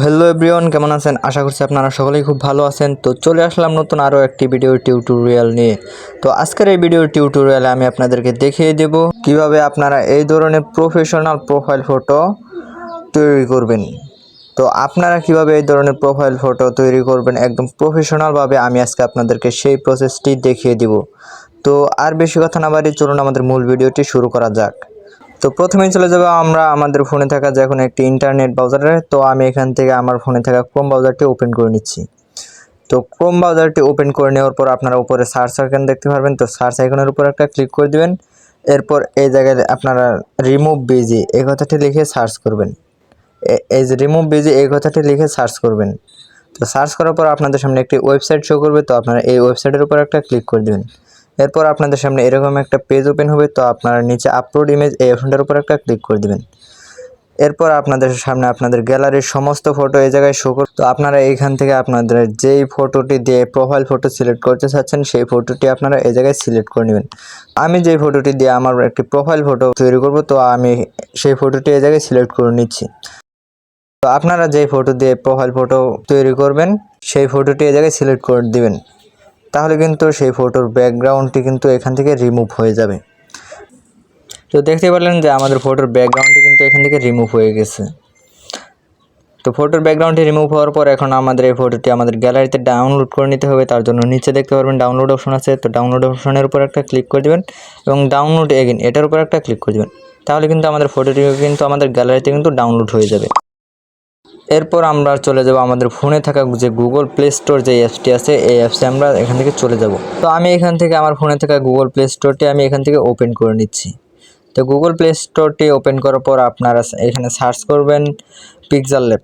Hello everyone, কেমন আছেন? আশা করছি আপনারা সকলেই খুব ভালো আছেন। তো চলে আসলাম নতুন আরও একটি ভিডিও টিউটোরিয়াল নিয়ে। তো আজকের এই ভিডিও টিউটোরিয়ালে আমি আপনাদেরকে দেখিয়ে দেব কিভাবে আপনারা এই ধরনের প্রফেশনাল প্রোফাইল ফটো তৈরি করবেন। তো আপনারা কিভাবে এই ধরনের প্রোফাইল ফটো তৈরি করবেন একদম প্রফেশনালভাবে, আমি আজকে আপনাদেরকে সেই প্রসেসটি দেখিয়ে দিব। তো আর বেশি কথা না বাড়িয়ে চলুন আমাদের মূল ভিডিওটি শুরু করা যাক। তো প্রথমেই চলে যাব আমরা আমাদের ফোনে থাকা যে কোনো একটি ইন্টারনেট ব্রাউজারে। তো আমি এখান থেকে আমার ফোনে থাকা ক্রোম ব্রাউজারটি ওপেন করে নিচ্ছি। তো ক্রোম ব্রাউজারটি ওপেন করে নেওয়ার পর আপনারা উপরে সার্চ আইকন দেখতে পারবেন। তো সার্চ আইকনের উপর একটা ক্লিক করে দিবেন। এরপর এই জায়গায় আপনারা রিমুভ বিজি এই কথাটি লিখে সার্চ করবেন। এই যে রিমুভ বিজি এই কথাটি লিখে সার্চ করবেন। তো সার্চ করার পর আপনাদের সামনে একটি ওয়েবসাইট শো করবে। তো আপনারা এই ওয়েবসাইটের উপর একটা ক্লিক করে দিবেন। এরপর আপনাদের সামনে এরকম একটা পেজ ওপেন হবে। তো আপনারা নিচে আপলোড ইমেজ এই অপশনটার উপর একটা ক্লিক করে দিবেন। এরপর আপনাদের সামনে আপনাদের গ্যালারির সমস্ত ফটো এই জায়গায় শো করবে। তো আপনারা এইখান থেকে আপনাদের যেই ফটোটি দিয়ে প্রোফাইল ফটো সিলেক্ট করতে চাচ্ছেন সেই ফটোটি আপনারা এই জায়গায় সিলেক্ট করে নেবেন। আমি যেই ফটোটি দিয়ে আমার একটি প্রোফাইল ফটো তৈরি করব, তো আমি সেই ফটোটি এই জায়গায় সিলেক্ট করে নিচ্ছি। তো আপনারা যেই ফটো দিয়ে প্রোফাইল ফটো তৈরি করবেন সেই ফটোটি এই জায়গায় সিলেক্ট করে দিবেন। তাহলে কিন্তু সেই ফটোর ব্যাকগ্রাউন্ডটি কিন্তু এখান থেকে রিমুভ হয়ে যাবে। তো দেখতে পারলেন যে আমাদের ফটোর ব্যাকগ্রাউন্ডটি কিন্তু এখান থেকে রিমুভ হয়ে গেছে। তো ফটোর ব্যাকগ্রাউন্ডটি রিমুভ হওয়ার পর এখন আমাদের এই ফটোটি আমাদের গ্যালারিতে ডাউনলোড করে নিতে হবে। তার জন্য নিচে দেখতে পারবেন ডাউনলোড অপশন আছে। তো ডাউনলোড অপশনের উপর একটা ক্লিক করে দেবেন এবং ডাউনলোড এগেইন এটার উপর একটা ক্লিক করে দেবেন। তাহলে কিন্তু আমাদের ফটোটি কিন্তু আমাদের গ্যালারিতে কিন্তু ডাউনলোড হয়ে যাবে। এরপর আমরা চলে যাব আমাদের ফোনে থাকা যে গুগল প্লে স্টোর যে অ্যাপসটি আছে এই অ্যাপসে আমরা এখান থেকে চলে যাব। তো আমি এখান থেকে আমার ফোনে থাকা গুগল প্লে স্টোরটি আমি এখান থেকে ওপেন করে নিচ্ছি। তো গুগল প্লে স্টোরটি ওপেন করার পর আপনারা এখানে সার্চ করবেন পিক্সেল ল্যাব।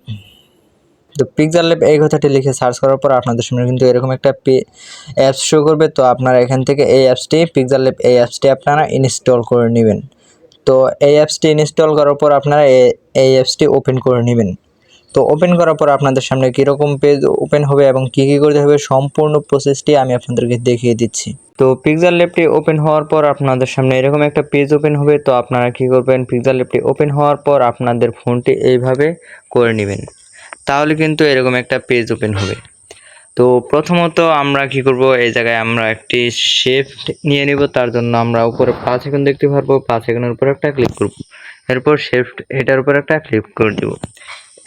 তো পিক্সেল ল্যাব এই কথাটি লিখে সার্চ করার পর আপনাদের সামনে কিন্তু এরকম একটা অ্যাপস শো করবে। তো আপনারা এখান থেকে এই অ্যাপসটি পিক্সেল ল্যাব এই অ্যাপসটি আপনারা ইনস্টল করে নেবেন। তো এই অ্যাপসটি ইনস্টল করার পর আপনারা এই অ্যাপসটি ওপেন করে নেবেন। তো ওপেন করার পর আপনাদের সামনে কীরকম পেজ ওপেন হবে এবং কী কী করতে হবে সম্পূর্ণ প্রসেসটি আমি আপনাদেরকে দেখিয়ে দিচ্ছি। তো পিক্সেল ল্যাবটি ওপেন হওয়ার পর আপনাদের সামনে এরকম একটা পেজ ওপেন হবে। তো আপনারা কী করবেন, পিক্সেল ল্যাবটি ওপেন হওয়ার পর আপনাদের ফোনটি এইভাবে করে নেবেন। তাহলে কিন্তু এরকম একটা পেজ ওপেন হবে। তো প্রথমত আমরা কি করব, এই জায়গায় আমরা একটি শেফট নিয়ে নিব। তার জন্য আমরা উপরে প্লাস আইকন দেখতে পারবো, প্লাস আইকনের উপর একটা ক্লিক করব। এরপর শেফট এটার উপর একটা ক্লিক করে দেব।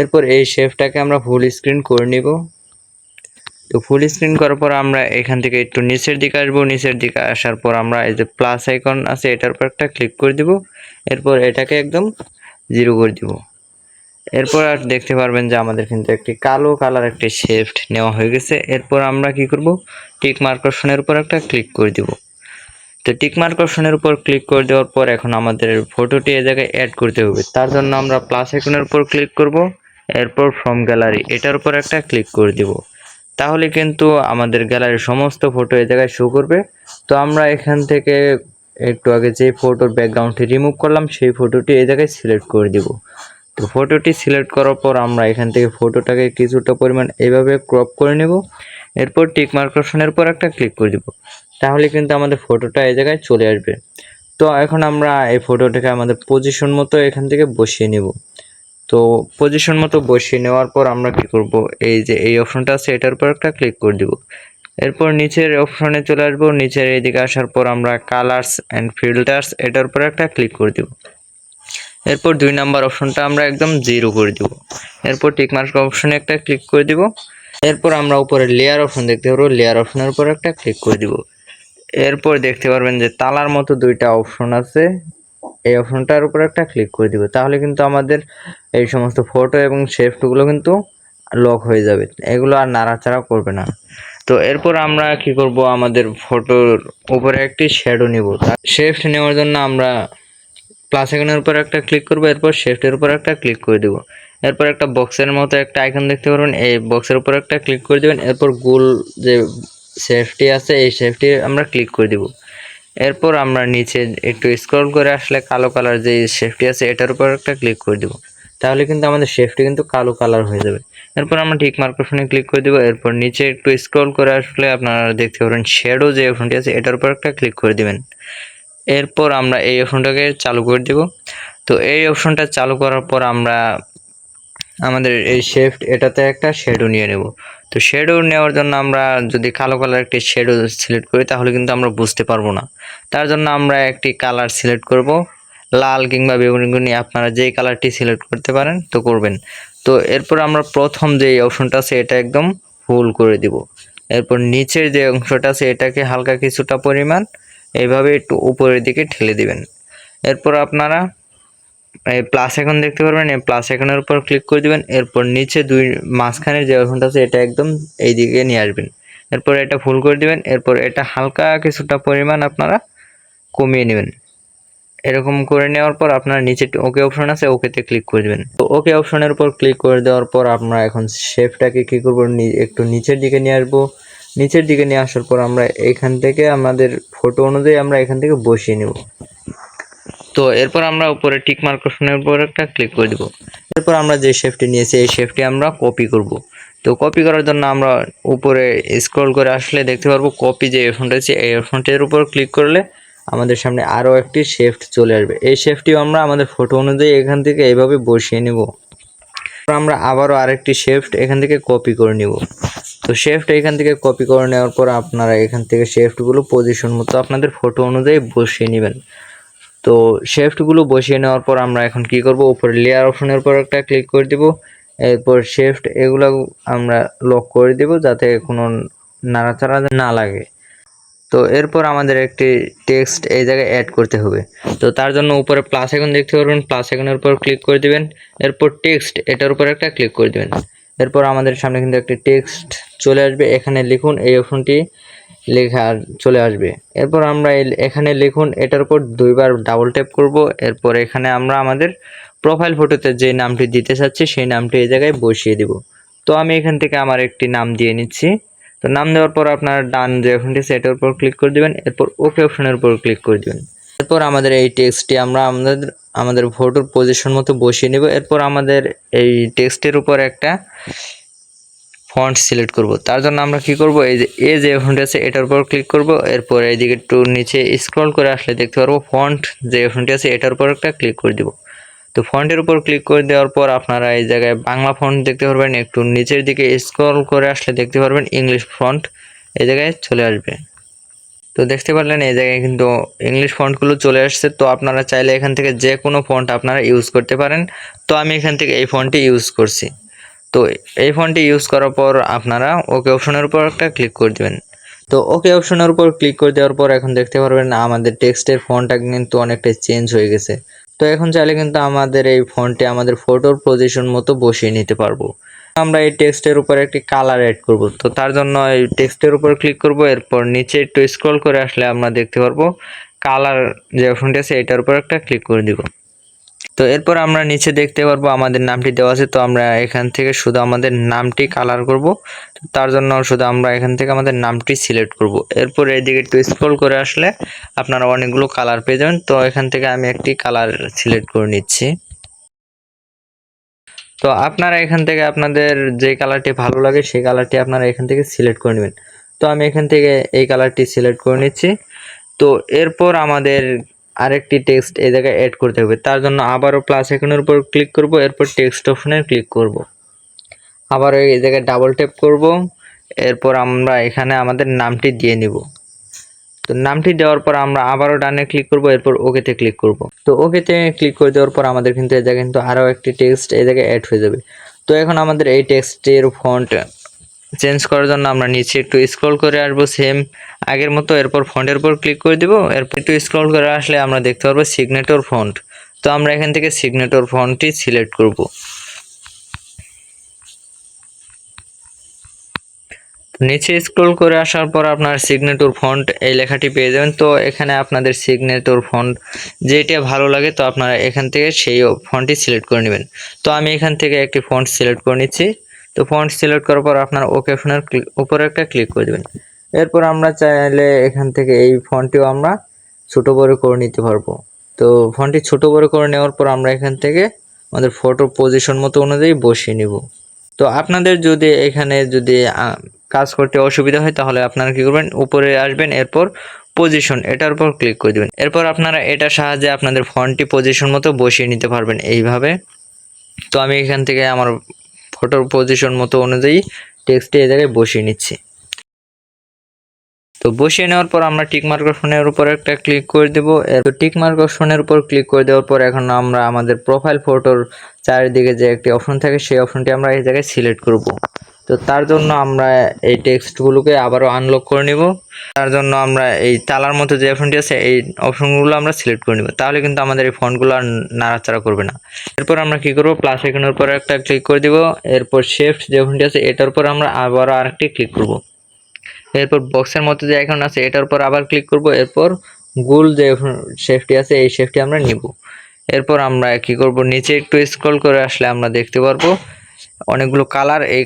এরপর এই শেফটাকে আমরা ফুল স্ক্রিন করে নিব। তো ফুল স্ক্রিন করার পর আমরা এখান থেকে একটু নিচের দিকে আসবো। নিচের দিকে আসার পর আমরা এই যে প্লাস আইকন আছে এটার উপর একটা ক্লিক করে দিব। এরপর এটাকে একদম 0 করে দিব। এরপর আর দেখতে পারবেন যে আমাদের কিন্তু একটি কালো কালার একটি শেফট নেওয়া হয়ে গেছে। এরপর আমরা কি করব, টিক মার্ক অপশনের উপর একটা ক্লিক করে দিব। তো টিক মার্ক অপশনের উপর ক্লিক করে দেওয়ার পর এখন আমাদের ফটোটি এই জায়গায় অ্যাড করতে হবে। তার জন্য আমরা প্লাস আইকনের উপর ক্লিক করব। এরপর ফ্রম গ্যালারি এটার উপর একটা ক্লিক করে দিব। তাহলে কিন্তু আমাদের গ্যালারির সমস্ত ফটো এই জায়গায় শো করবে। তো আমরা এখান থেকে একটু আগে যে ফটোর ব্যাকগ্রাউন্ডটি রিমুভ করলাম সেই ফটোটি এই জায়গায় সিলেক্ট করে দিব। তো ফটোটি সিলেক্ট করার পর আমরা এখান থেকে ফটোটাকে কিছুটা পরিমাণ এইভাবে ক্রপ করে নেব। এরপর টিক মার্ক অপশনের উপর একটা ক্লিক করে দিব। তাহলে কিন্তু আমাদের ফটোটা এই জায়গায় চলে আসবে। তো এখন আমরা এই ফটোটাকে আমাদের পজিশন মতো এখান থেকে বসিয়ে নেব। তো পজিশন মতো বসিয়ে নেওয়ার পর আমরা কি করব, এই যে এই অপশনটা আছে এটার উপর একটা ক্লিক করে দিব। এরপর নিচের অপশনে চলে আসবো। নিচের এইদিকে আসার পর আমরা কালার্স অ্যান্ড ফিল্টার্স এটার উপর একটা ক্লিক করে দিব। এরপর 2 নাম্বার অপশনটা আমরা একদম 0 করে দিব। এরপর টিক মার্ক অপশনে একটা ক্লিক করে দিব। এরপর আমরা উপরে লেয়ার অপশন দেখতে পারবো, লেয়ার অপশনের উপর একটা ক্লিক করে দিব। এরপর দেখতে পারবেন যে তালার মতো 2টা অপশন আছে, এই অপশনটার উপর একটা ক্লিক করে দিব। তাহলে কিন্তু আমাদের এই সমস্ত ফটো এবং শেফটগুলো কিন্তু লক হয়ে যাবে, এগুলো আর নাড়াচাড়া করবে না। তো এরপর আমরা কি করব, আমাদের ফটোর উপরে একটি শ্যাডো নিব। শেফট নেওয়ার জন্য আমরা প্লাস আইকনের উপর একটা ক্লিক করব। এরপর শেফটের উপর একটা ক্লিক করে দেব। এরপর একটা বক্সের মতো একটা আইকন দেখতে পারবেন, এই বক্সের উপর একটা ক্লিক করে দেবেন। এরপর গোল যে শেফটি আছে এই শেফটি আমরা ক্লিক করে দেব। এরপর আমরা নিচে একটু স্ক্রল করে আসলে কালো কালার যে শেফটি আছে এটার উপর একটা ক্লিক করে দেব। তাহলে কিন্তু আমাদের শেফটি কিন্তু কালো কালার হয়ে যাবে। এরপর আমরা টিক মার্ক অপশনে ক্লিক করে দেব। এরপর নিচে একটু স্ক্রল করে আসলে আপনারা দেখতে পারবেন শ্যাডো যে অপশনটি আছে এটার উপর একটা ক্লিক করে দেবেন। এরপর আমরা এই অপশনটাকে চালু করে দেব। তো এই অপশনটা চালু করার পর আমরা আমাদের এই শেফট এটাতে একটা শ্যাডো নিয়ে নেব। তো শ্যাডো নেওয়ার জন্য আমরা যদি কালো কালার একটি শ্যাডো সিলেক্ট করি তাহলে কিন্তু আমরা বুঝতে পারবো না। তার জন্য আমরা একটি কালার সিলেক্ট করব, লাল কিংবা বেগুনি, আপনারা যেই কালারটি সিলেক্ট করতে পারেন তো করবেন। তো এরপর আমরা প্রথম যে অপশনটা আছে এটা একদম ফুল করে দিব। এরপর নিচের যে অংশটা আছে এটাকে হালকা কিছুটা পরিমাণ এইভাবে একটু উপরের দিকে ঠেলে দিবেন। এরপর আপনারা এই প্লাস আইকন দেখতে পারবেন, এই প্লাস আইকনের উপর ক্লিক করে দিবেন। এরপর নিচে দুই মাঝখানের যে অপশনটা আছে এটা একদম এই দিকে নিয়ে আসবেন। এরপর এটা ফুল করে দিবেন। এরপর এটা হালকা কিছুটা পরিমাণ আপনারা কমিয়ে নেবেন। এরকম করে নেওয়ার পর আপনার নিচে ওকে অপশন আছে, ওকেতে ক্লিক করে দিবেন। তো ওকে অপশনের উপর ক্লিক করে দেওয়ার পর আমরা এখন শেপটাকে কী করবো, একটু নিচের দিকে নিয়ে আসবো। নিচের দিকে নিয়ে আসার পর আমরা এখান থেকে আমাদের ফটো অনুযায়ী আমরা এখান থেকে বসিয়ে নেব। তো এরপর আমরা উপরে টিক মার্ক অপশনের উপর একটা ক্লিক করে দিব। এরপর আমরা যে শেপটি নিয়েছি এই শেপটি আমরা কপি করব। তো কপি করার জন্য আমরা উপরে স্ক্রল করে আসলে দেখতে পারবো কপি যে অপশনটা আছে এই অপশনটির উপর ক্লিক করলে আমাদের সামনে আরও একটি শেফট চলে আসবে। এই শেফটিও আমরা আমাদের ফটো অনুযায়ী এখান থেকে এইভাবে বসিয়ে নেব। আমরা আবারও আরেকটি শেফট এখান থেকে কপি করে নেব। তো শেফট এখান থেকে কপি করে নেওয়ার পর আপনারা এখান থেকে শেফটগুলো পজিশন মতো আপনাদের ফটো অনুযায়ী বসিয়ে নেবেন। তো শেফটগুলো বসিয়ে নেওয়ার পর আমরা এখন কি করব, উপরে লেয়ার অপশনের উপর একটা ক্লিক করে দিব। এরপর শেফট এগুলো আমরা লক করে দেব যাতে কোনো নাড়াচাড়া না লাগে। তো এরপর আমাদের একটি টেক্সট এই জায়গায় অ্যাড করতে হবে। তো তার জন্য উপরে প্লাস আইকন দেখতে পারবেন, প্লাস আইকনের উপর ক্লিক করে দিবেন। এরপর টেক্সট এটার উপর একটা ক্লিক করে দিবেন। এরপর আমাদের সামনে কিন্তু একটি টেক্সট চলে আসবে, এখানে লিখুন, এই অপশনটি লেখা চলে আসবে। এরপর আমরা এখানে লিখুন, এটার উপর দুইবার ডাবল ট্যাপ করব। এরপর এখানে আমরা আমাদের প্রোফাইল ফটোতে যে নামটি দিতে চাচ্ছি সেই নামটি এই জায়গায় বসিয়ে দিব। তো আমি এখান থেকে আমার একটি নাম দিয়ে নিচ্ছি। তো নাম দেওয়ার পর আপনার ডান যে অপশনটি আছে এটার উপর ক্লিক করে দিবেন। এরপর ওকে অপশনের উপর ক্লিক করে দিবেন। এরপর আমাদের এই টেক্সটটি আমরা আমাদের ফটোর পজিশন মতো বসিয়ে নেব। এরপর আমাদের এই টেক্সটের উপর একটা ফন্ট সিলেক্ট করব। তার জন্য আমরা কি করব, এই যে অপশনটি আছে এটার উপর ক্লিক করব। এরপর এইদিকে একটু নিচে স্ক্রল করে আসলে দেখতে পারবো ফন্ট যে অপশনটি আছে এটার উপর একটা ক্লিক করে দিব। তো ফন্টের উপর ক্লিক করে দেওয়ার পর আপনারা এই জায়গায় বাংলা ফন্ট দেখতে পারবেন। একটু নিচের দিকে স্ক্রল করে আসলে দেখতে পারবেন ইংলিশ ফন্ট এই জায়গায় চলে আসবে। তো দেখতে পারলেন এই জায়গায় কিন্তু ইংলিশ ফন্টগুলো চলে আসছে। তো আপনারা চাইলে এখান থেকে যে কোনো ফন্ট আপনারা ইউজ করতে পারেন। তো আমি এখান থেকে এই ফন্টটি ইউজ করছি। তো এই ফন্টটি ইউজ করার পর আপনারা ওকে অপশনের উপর একটা ক্লিক করে দেবেন। তো ওকে অপশনের উপর ক্লিক করে দেওয়ার পর এখন দেখতে পারবেন আমাদের টেক্সটের ফন্টটা কিন্তু অনেকটা চেঞ্জ হয়ে গেছে। তো এখন চাইলে কিন্তু আমাদের এই ফন্টে আমাদের ফটোর পজিশন মতো বসিয়ে নিতে পারবো। আমরা এই টেক্সটের উপর একটি কালার অ্যাড করব। তো তার জন্য এই টেক্সটের উপর ক্লিক করব। এরপর নিচে একটু স্ক্রল করে আসলে আমরা দেখতে পারবো কালার যে অপশনটি আছে এটার উপর একটা ক্লিক করে দিব। তো এরপর আমরা নিচে দেখতে পারবো আমাদের নামটি দেওয়া আছে। তো আমরা এখান থেকে শুধু আমাদের নামটি কালার করব। তার জন্য শুধু আমরা এখান থেকে আমাদের নামটি সিলেক্ট করব। এরপর এইদিকে একটু স্ক্রল করে আসলে আপনারা অনেকগুলো কালার পেয়ে যাবেন। তো এখান থেকে আমি একটি কালার সিলেক্ট করে নিচ্ছি। তো আপনারা এখান থেকে আপনাদের যে কালারটি ভালো লাগে সেই কালারটি আপনারা এখান থেকে সিলেক্ট করে নেবেন। তো আমি এখান থেকে এই কালারটি সিলেক্ট করে নিচ্ছি। তো এরপর আমাদের আরেকটি টেক্সট এই জায়গায় অ্যাড করতে হবে। তার জন্য আবারও প্লাস আইকনের উপর ক্লিক করব। এরপর টেক্সট অপশনে ক্লিক করব। আবার এই জায়গায় ডাবল ট্যাপ করব। এরপর আমরা এখানে আমাদের নামটি দিয়ে নিব। তো নামটি দেওয়ার পর আমরা আবারও ডানে ক্লিক করব। এরপর ওকেতে ক্লিক করব। তো ওকেতে ক্লিক করে দেওয়ার পর আমাদের কিন্তু এই জায়গায় কিন্তু আরও একটি টেক্সট এই জায়গায় অ্যাড হয়ে যাবে। তো এখন আমাদের এই টেক্সটের ফন্ট চেঞ্জ করার জন্য আমরা নিচে একটু স্ক্রল করে আসবো সেম আগের মতো। এরপর ফন্টের উপর ক্লিক করে দিব। এরপর একটু স্ক্রল করে আসলে আমরা দেখতে পারবো সিগনেটর ফন্ট। তো আমরা এখান থেকে সিগনেটর ফন্টটি সিলেক্ট করব। নিচে স্ক্রল করে আসার পর আপনার সিগনেটর ফন্ট এই লেখাটি পেয়ে যাবেন। তো এখানে আপনাদের সিগনেটর ফন্ট যেটা ভালো লাগে তো আপনারা এখান থেকে সেই ফন্টটি সিলেক্ট করে নেবেন। তো আমি এখান থেকে একটি ফন্ট সিলেক্ট করে নিচ্ছি। তো ফন্ট সিলেক্ট করার পর আপনারা ওকে অপশনের উপরে একটা ক্লিক করে দেবেন। এরপর আমরা চাইলে এখান থেকে এই ফন্টটিও আমরা ছোট বড় করে নিতে পারবো। তো ফন্টটি ছোট বড় করে নেওয়ার পর আমরা এখান থেকে আমাদের ফটো পজিশন মতো অনুযায়ী বসিয়ে নিব। তো আপনাদের যদি এখানে কাজ করতে অসুবিধা হয় তাহলে আপনারা কি করবেন, উপরে আসবেন, এরপর পজিশন এটার উপর ক্লিক করে দেবেন। এরপর আপনারা এটার সাহায্যে আপনাদের ফন্টটি পজিশন মতো বসিয়ে নিতে পারবেন এইভাবে। তো আমি এখান থেকে আমার ফটোর পজিশন মতো অনুযায়ী টেক্সটটি এই জায়গায় বসিয়ে নিচ্ছি। তো বসিয়ে নেওয়ার পর আমরা টিক মার্ক অপশনের উপর একটা ক্লিক করে দেবো। তো টিক মার্ক অপশনের উপর ক্লিক করে দেওয়ার পর এখন আমরা আমাদের প্রোফাইল ফটোর চারিদিকে যে একটি অপশন থাকে সেই অপশনটি আমরা এই জায়গায় সিলেক্ট করব। তো তার জন্য আমরা এই টেক্সটগুলোকে আবারও আনলক করে নিব। তার জন্য আমরা এই তালার মতো যে অপশনটি আছে এই অপশনগুলো আমরা সিলেক্ট করে নিব, তাহলে কিন্তু আমাদের এই ফন্টগুলো আর নাড়াচাড়া করবে না। এরপর আমরা কি করব, প্লাস আইকনের উপর একটা ক্লিক করে দিব। এরপর শিফট যে অপশনটি আছে এটার উপর আমরা আবারও আরেকটি ক্লিক করব। এরপর বক্সের মধ্যে যে আইকন আছে এটার উপর আবার ক্লিক করব। এরপর গোল যে শেপটি আছে এই শেপটি আমরা নিব। এরপর আমরা কি করব, নিচে একটু স্ক্রল করে আসলে আমরা দেখতে পারবো অনেকগুলো কালার। এই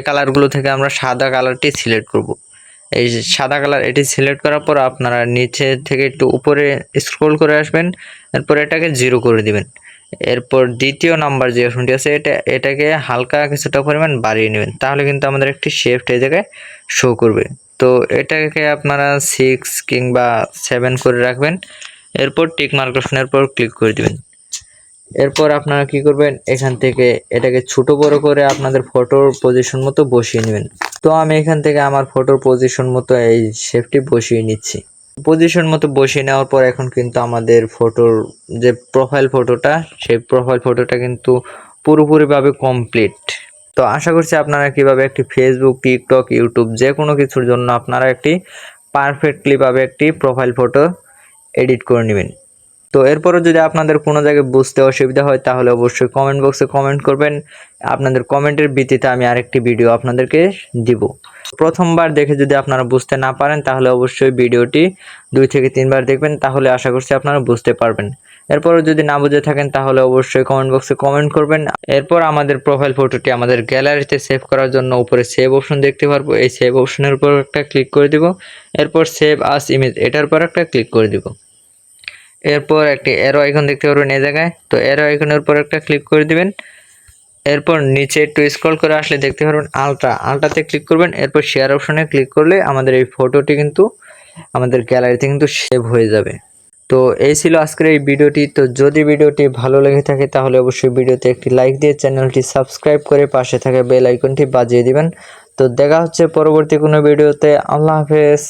কালারগুলো থেকে আমরা সাদা কালারটি সিলেক্ট করব। এই সাদা কালার এটি সিলেক্ট করার পর আপনারা নিচে থেকে একটু উপরে স্ক্রল করে আসবেন। এরপর এটাকে 0 করে দিবেন। এরপর দ্বিতীয় নাম্বার যে অপশনটি আছে এটাকে হালকা কিছুটা পরিমাণ বাড়িয়ে নেবেন, তাহলে কিন্তু আমাদের একটি শেপ এই জায়গায় শো করবে। তো এটাকে আপনারা 6 কিংবা 7 করে রাখবেন। এরপর টিক মার্ক অপশনের উপর ক্লিক করে দিবেন। এরপর আপনারা কি করবেন, এখান থেকে এটাকে ছোট বড় করে আপনাদের ফটোর পজিশন মতো বসিয়ে নেবেন। তো আমি এখান থেকে আমার ফটোর পজিশন মতো এই শেপটি বসিয়ে নিচ্ছি। পজিশন মতো বসিয়ে নেওয়ার পর এখন কিন্তু আমাদের ফটোর যে প্রোফাইল ফটোটা সেই প্রোফাইল ফটোটা কিন্তু পুরোপুরিভাবে কমপ্লিট। তো আশা করছি আপনারা কিভাবে একটি ফেসবুক, টিকটক, ইউটিউব যে কোনো কিছুর জন্য আপনারা একটি পারফেক্টলি ভাবে একটি প্রোফাইল ফটো এডিট করে নেবেন। তো এরপরও যদি আপনাদের কোনো জায়গায় বুঝতে অসুবিধা হয় তাহলে অবশ্যই কমেন্ট বক্সে কমেন্ট করবেন। আপনাদের কমেন্টের ভিত্তিতে আমি আরেকটি ভিডিও আপনাদেরকে দিব। প্রথমবার দেখে যদি আপনারা বুঝতে না পারেন তাহলে অবশ্যই ভিডিওটি 2 থেকে 3 বার দেখবেন, তাহলে আশা করছি আপনারা বুঝতে পারবেন। এরপরও যদি না বুঝে থাকেন তাহলে অবশ্যই কমেন্ট বক্সে কমেন্ট করবেন। এরপর আমাদের প্রোফাইল ফটোটি আমাদের গ্যালারিতে সেভ করার জন্য উপরে সেভ অপশন দেখতে পারবো, এই সেভ অপশনের উপর একটা ক্লিক করে দিব। এরপর সেভ আস ইমেজ এটার উপর একটা ক্লিক করে দিব। এরপর একটি অ্যারো আইকন দেখতে পারবেন এই জায়গায়, তো অ্যারো আইকনের উপর একটা ক্লিক করে দিবেন। এরপর নিচে একটু স্ক্রল করে আসলে দেখতে পারবেন আলট্রাতে ক্লিক করবেন। এরপর শেয়ার অপশনে ক্লিক করলে আমাদের এই ফটোটি কিন্তু আমাদের গ্যালারিতে কিন্তু সেভ হয়ে যাবে। তো এই ছিল আজকের এই ভিডিওটি। তো যদি ভিডিওটি ভালো লেগে থাকে তাহলে অবশ্যই ভিডিওতে একটি লাইক দিয়ে চ্যানেলটি সাবস্ক্রাইব করে পাশে থাকা বেল আইকনটি বাজিয়ে দিবেন। তো দেখা হচ্ছে পরবর্তী কোনো ভিডিওতে। আল্লাহ হাফেজ।